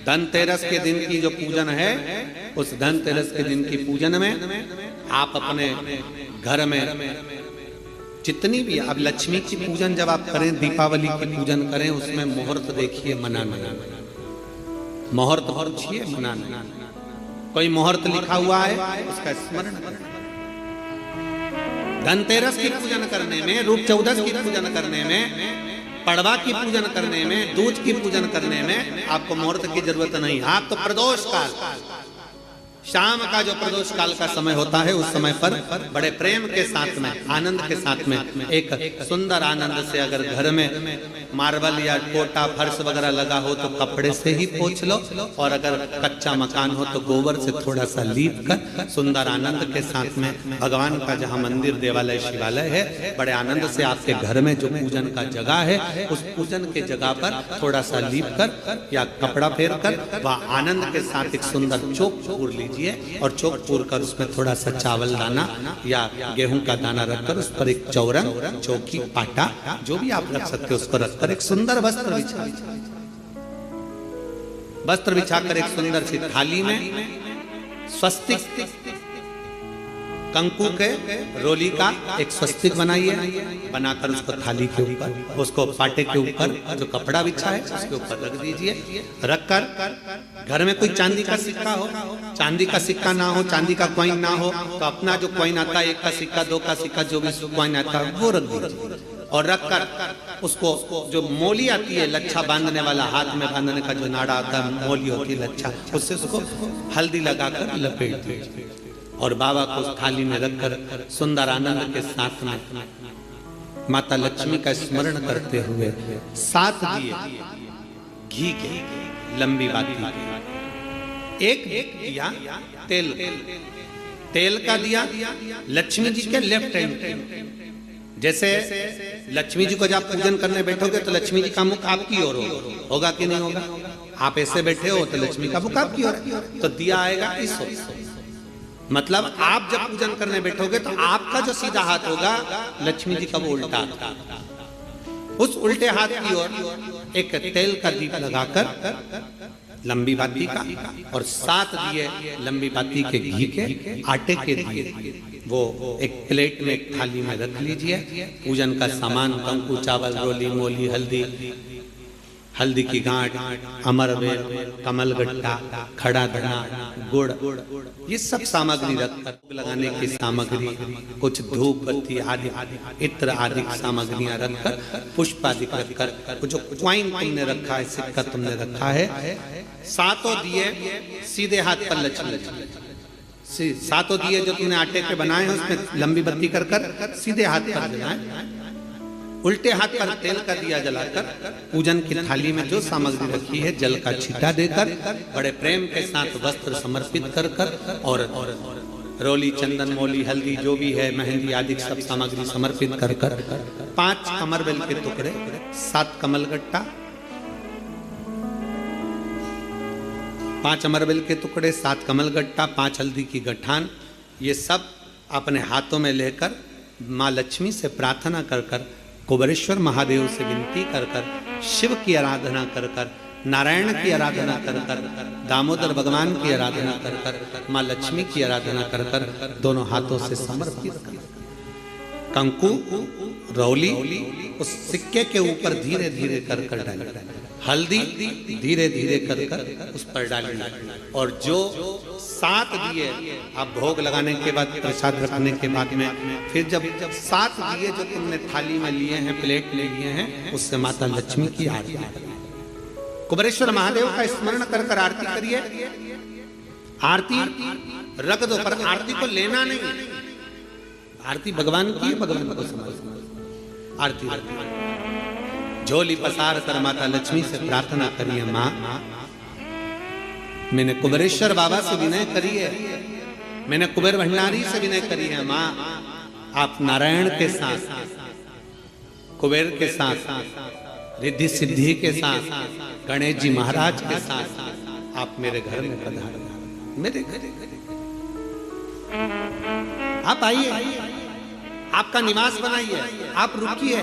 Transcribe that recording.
धनतेरस के दिन की जो पूजन है, उस धनतेरस के दिन की पूजन में आप अपने घर में जितनी भी, अब लक्ष्मी की पूजन जब आप करें, दीपावली की पूजन करें, उसमें मुहूर्त देखिए, मनाना, मुहूर्त पूछिए, मनाना। कोई मुहूर्त लिखा हुआ है उसका स्मरण करें। धनतेरस की पूजन करने में, रूप चौदस की पूजन करने में, पड़वा की पूजन करने में, दूज की पूजन करने में आपको मुहूर्त की जरूरत नहीं। आप तो प्रदोष काल, शाम का जो प्रदोष काल का समय होता है, उस समय पर बड़े प्रेम के साथ में, आनंद के साथ में, एक सुंदर आनंद से, अगर घर में मार्बल या कोटा फर्श वगैरह लगा हो तो कपड़े से ही पोंछ लो, और अगर कच्चा मकान हो तो गोबर से थोड़ा सा लीप कर सुंदर आनंद के साथ में भगवान का जहाँ मंदिर, देवालय, शिवालय है, बड़े आनंद से आपके घर में जो पूजन का जगह है, उस पूजन के जगह पर थोड़ा सा लीप कर या कपड़ा फेर कर वह आनंद के साथ एक सुंदर चौक पूर लीजिए, और चौक पूर कर उसमें थोड़ा सा चावल दाना या गेहूं का दाना रखकर उस पर एक चौरंग, चौकी, पाटा, जो भी आप रख सकते हो उसको रखकर एक सुंदर वस्त्र बिछाकर एक सुंदर सी थाली में स्वस्तिक, कंकु के रोली का एक स्वस्तिक बनाइए, बनाकर उसको थाली के ऊपर, उसको पाटे के ऊपर जो कपड़ा बिछा है उसके ऊपर रख दीजिए। रखकर घर में कोई चांदी का सिक्का हो, चांदी का सिक्का ना हो, चांदी का कॉइन ना हो, तो अपना जो कॉइन आता है, 1 का सिक्का, 2 का सिक्का, जो भी कॉइन आता है वो रख दीजिए। और रखकर उसको जो मोली आती है, लच्छा बांधने वाला, हाथ में बांधने का जो नाड़ा आता है, मोली होती है लच्छा, उससे उसको हल्दी लगाकर लपेट दीजिए और बाबा को उस थाली में रखकर सुंदर आनंद के साथ में माता लक्ष्मी का स्मरण करते हुए 7 दिए घी के, लंबी बाती के, एक दिया तेल का दिया लक्ष्मी जी के लेफ्ट हैंड। जैसे लक्ष्मी जी को जब पूजन करने बैठोगे तो लक्ष्मी जी का मुख आपकी ओर होगा कि नहीं होगा? आप ऐसे बैठे हो तो लक्ष्मी का मुख आपकी ओर, तो दिया आएगा इस ओर। मतलब आप जब पूजन करने बैठोगे तो आपका जो सीधा हाथ होगा, लक्ष्मी जी का वो उल्टा, उस उल्टे हाथ की ओर एक तेल का दीप लगाकर लंबी बाती का, और 7 दिए लंबी बाती के घी के, आटे के दिए वो एक प्लेट में, एक थाली में रख लीजिए। पूजन का सामान, कंकु, चावल, रोली, मोली, हल्दी की गांठ, अमरवेल, कमलगट्टा, खड़ा धना, गुड़, ये सब सामग्री रखकर, लगाने की सामग्री, कुछ धूप बत्ती आदि, इत्र आदि सामग्रियां रखकर, पुष्प आदि रखकर, जो कॉइन तुमने रखा है, सिक्का तुमने रखा है, 7 दिए सीधे हाथ पर लक्ष्मी, 7 दिए जो तुमने आटे के बनाए हैं उसमें लंबी बत्ती कर सीधे हाथ पर जलाएं। उल्टे हाथ पर तेल का दिया जलाकर पूजन की थाली में जो सामग्री रखी है, जल का छींटा देकर, बड़े प्रेम के साथ वस्त्र समर्पित कर और रोली, चंदन, मोली, हल्दी जो भी है, मेहंदी आदि सब सामग्री समर्पित कर 5 अमरवेल के टुकड़े, 7 कमलगट्टा, 5 अमरवेल के टुकड़े, 7 कमलगट्टा, 5 हल्दी की गठान, ये सब अपने हाथों में लेकर माँ लक्ष्मी से प्रार्थना कर कुबेरेश्वर महादेव से विनती कर शिव की आराधना कर नारायण की आराधना कर दामोदर भगवान की आराधना कर माँ लक्ष्मी की आराधना कर दोनों हाथों से समर्पित कर कंकु, रौली उस सिक्के के ऊपर धीरे धीरे कर डाल, हल्दी धीरे धीरे कर उस पर डालना, और जो 7 दिए आप भोग लगाने के बाद, प्रसाद रखने के बाद में, फिर जब 7 दिए जो तुमने थाली में लिए हैं, प्लेट में लिए हैं, उससे माता लक्ष्मी की आरती, कुबेरेश्वर महादेव का स्मरण कर आरती करिए। आरती रख दो, पर आरती को लेना नहीं, आरती भगवान की है, भगवान को समझ। आरती झोली पसार कर माता लक्ष्मी से प्रार्थना करिए, माँ मैंने कुबेरेश्वर बाबा से विनय करी है, मैंने कुबेर भंडारी से विनय करी है, माँ आप नारायण के साथ, कुबेर के साथ, रिद्धि सिद्धि के साथ, गणेश जी महाराज के साथ आप मेरे घर में पधारो, मेरे घर आप आइए, आपका निवास बनाइए, आप रुकिए।